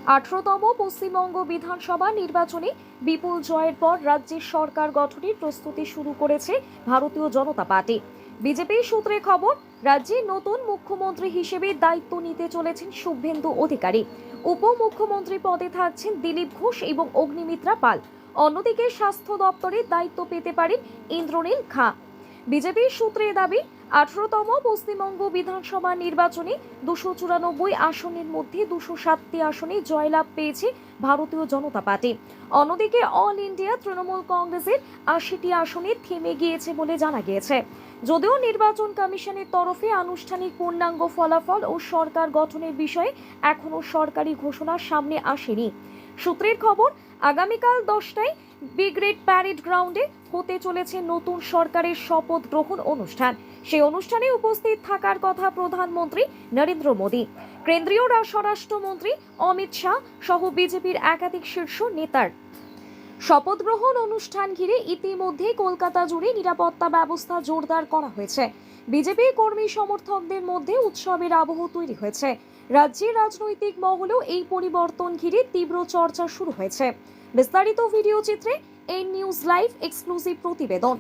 18তম পশ্চিমবঙ্গ বিধানসভা নির্বাচনে বিপুল জয়ের পর রাজ্যের সরকার গঠনের প্রস্তুতি শুরু করেছে ভারতীয় জনতা পার্টি। বিজেপি সূত্রে খবর, রাজ্যের নতুন মুখ্যমন্ত্রী হিসেবে দায়িত্ব নিতে চলেছেন শুভেন্দু অধিকারী। উপমুখ্যমন্ত্রী পদে থাকছেন দিলীপ ঘোষ এবং অগ্নিমিত্রা পাল। অন্যদিকে স্বাস্থ্য দপ্তরের দায়িত্ব পেতে পারেন ইন্দ্রনীল খাঁ। বিজেপির সূত্রের দাবি, 18তম পশ্চিমবঙ্গ বিধানসভা নির্বাচনে 294 আসনের মধ্যে 207টি আসনে জয়লাভ পেয়েছে ভারতীয় জনতা পার্টি। অন্যদিকে অল ইন্ডিয়া তৃণমূল কংগ্রেসের 80টি আসনে থেমে গিয়েছে বলে জানা গিয়েছে। যদিও নির্বাচন কমিশনের তরফে আনুষ্ঠানিক পূর্ণাঙ্গ ফলাফল ও সরকার গঠনের বিষয়ে এখনো সরকারি ঘোষণা সামনে আসেনি। সূত্রের খবর, আগামীকাল 10টায় ব্রিগেড প্যারেড গ্রাউন্ডে হতে চলেছে নতুন সরকারের শপথ গ্রহণ অনুষ্ঠান। সেই অনুষ্ঠানে উপস্থিত থাকার কথা প্রধানমন্ত্রী নরেন্দ্র মোদী, কেন্দ্রীয় স্বরাষ্ট্রমন্ত্রী অমিত শাহ সহ বিজেপির একাধিক শীর্ষ নেতার। শপথ গ্রহণ অনুষ্ঠান ঘিরে ইতিমধ্যে কলকাতা জুড়ে নিরাপত্তা ব্যবস্থা জোরদার করা হয়েছে। বিজেপি কর্মী সমর্থকদের মধ্যে উৎসবের আবহ তৈরি হয়েছে। রাজ্যের রাজনৈতিক মহলেও এই পরিবর্তন ঘিরে তীব্র চর্চা শুরু হয়েছে। বিস্তারিত ভিডিও চিত্রে এই নিউজ লাইভ এক্সক্লুসিভ প্রতিবেদন।